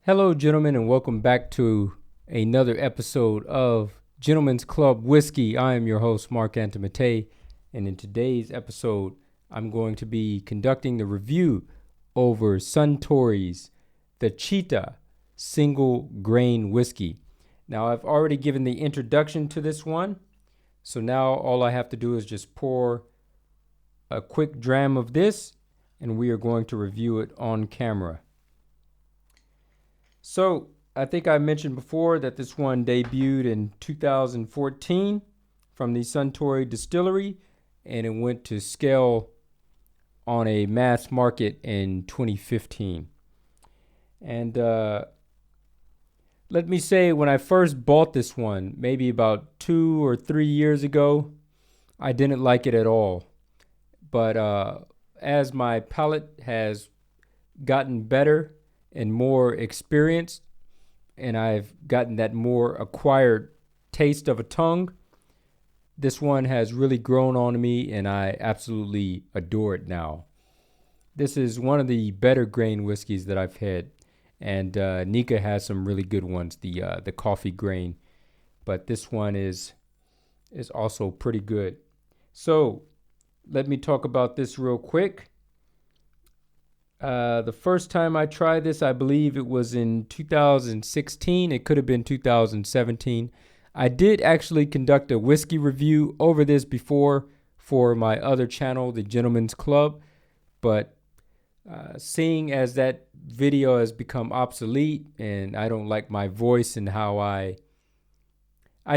Hello, gentlemen, and welcome back to another episode of Gentlemen's Club Whiskey. I am your host, Mark Antimate, and in today's episode, I'm going to be conducting the review over Suntory's the Chita single grain whiskey. Now, I've already given the introduction to this one, so now all I have to do is just pour a quick dram of this, and we are going to review it on camera. So, I think I mentioned before that this one debuted in 2014 from the Suntory Distillery, and it went to scale on a mass market in 2015. And let me say, when I first bought this one, maybe about 2 or 3 years ago, I didn't like it at all. But as my palate has gotten better and more experienced, and I've gotten that more acquired taste of a tongue, this one has really grown on me, and I absolutely adore it now. This is one of the better grain whiskeys that I've had, and Nika has some really good ones, the coffee grain, but this one is also pretty good. So let me talk about this real quick. The first time I tried this, I believe it was in 2016. It could have been 2017. I did actually conduct a whiskey review over this before for my other channel, the Gentlemen's Club. But seeing as that video has become obsolete and I don't like my voice and how I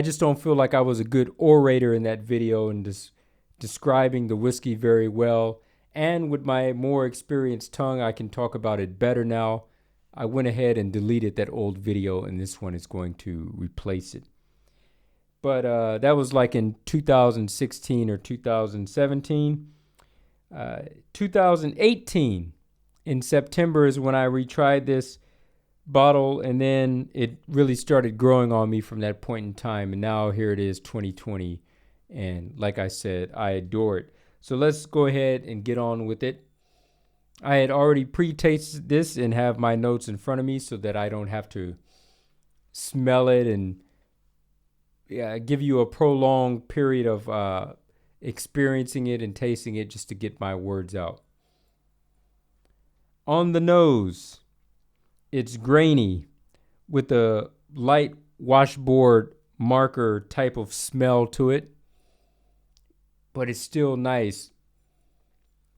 just don't feel like I was a good orator in that video and just describing the whiskey very well. And with my more experienced tongue, I can talk about it better now. I went ahead and deleted that old video, and this one is going to replace it. But that was like in 2016 or 2017. 2018, in September, is when I retried this bottle, and then it really started growing on me from that point in time. And now here it is, 2020. And like I said, I adore it. So let's go ahead and get on with it. I had already pre-tasted this and have my notes in front of me so that I don't have to smell it and give you a prolonged period of experiencing it and tasting it just to get my words out. On the nose, it's grainy with a light washboard marker type of smell to it. But it's still nice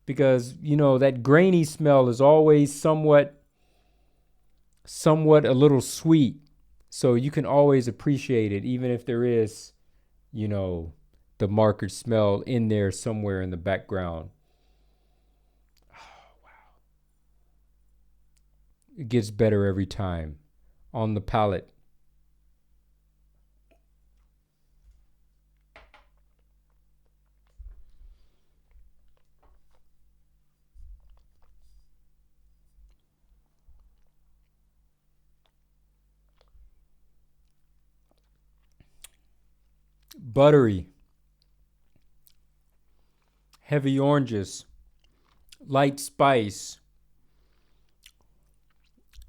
because, you know, that grainy smell is always somewhat a little sweet. So you can always appreciate it, even if there is, you know, the marker smell in there somewhere in the background. Oh, wow. It gets better every time on the palate. Buttery, heavy oranges, light spice,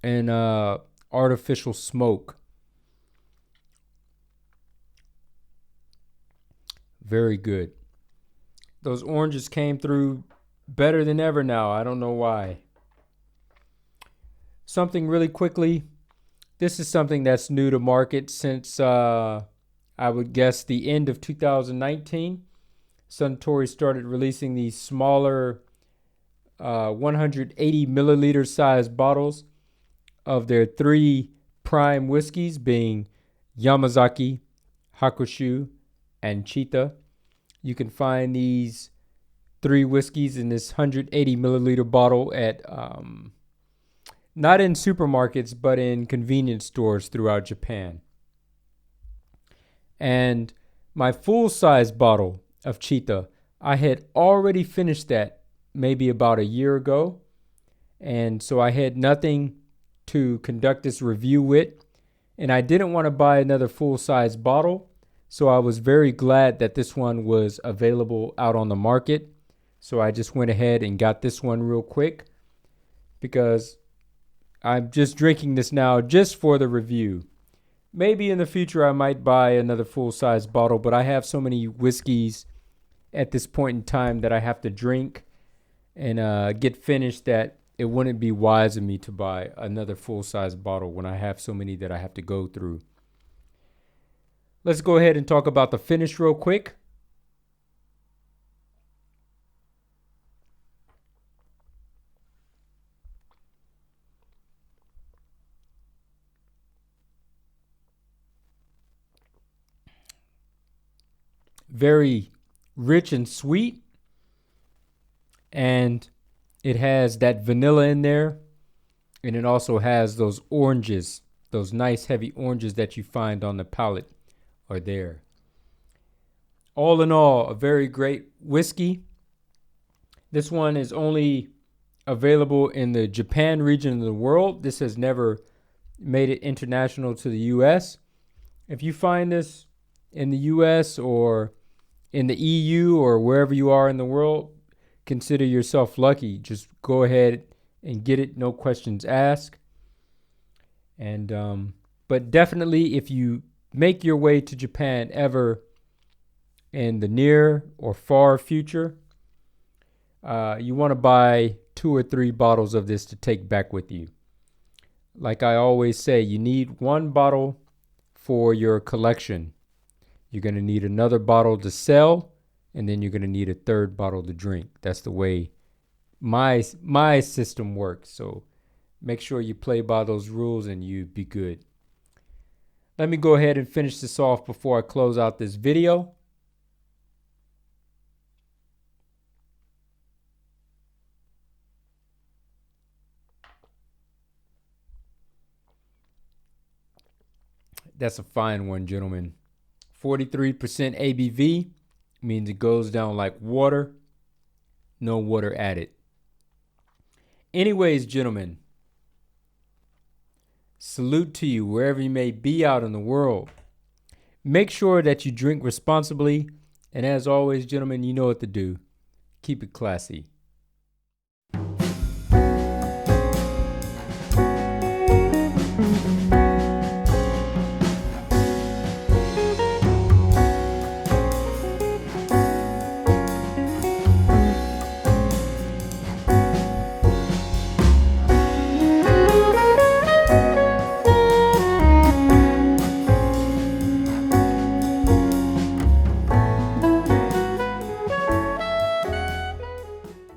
and artificial smoke. Very good. Those oranges came through better than ever now. I don't know why. Something really quickly. This is something that's new to market since I would guess the end of 2019. Suntory started releasing these smaller 180 milliliter size bottles of their 3 prime whiskeys, being Yamazaki, Hakushu, and Chita. You can find these 3 whiskeys in this 180 milliliter bottle at not in supermarkets, but in convenience stores throughout Japan. And my full-size bottle of Chita, I had already finished that maybe about a year ago. And so I had nothing to conduct this review with. And I didn't want to buy another full-size bottle. So I was very glad that this one was available out on the market. So I just went ahead and got this one real quick because I'm just drinking this now just for the review. Maybe in the future I might buy another full-size bottle, but I have so many whiskeys at this point in time that I have to drink and get finished that it wouldn't be wise of me to buy another full-size bottle when I have so many that I have to go through. Let's go ahead and talk about the finish real quick. Very rich and sweet, and it has that vanilla in there, and it also has those oranges, those nice heavy oranges that you find on the palate are there. All in all, a very great whiskey. This one is only available in the Japan region of the world. This has never made it international to the US. If you find this in the US or in the EU or wherever you are in the world, consider yourself lucky. Just go ahead and get it, no questions asked. And but definitely, if you make your way to Japan ever in the near or far future, you want to buy 2 or 3 bottles of this to take back with you. Like I always say, you need 1 bottle for your collection. You're going to need another bottle to sell, and then you're going to need a 3rd bottle to drink. That's the way my system works. So make sure you play by those rules and you be good. Let me go ahead and finish this off before I close out this video. That's a fine one, gentlemen. 43% ABV means it goes down like water. No water added. Anyways, gentlemen, salute to you wherever you may be out in the world. Make sure that you drink responsibly. And as always, gentlemen, you know what to do. Keep it classy.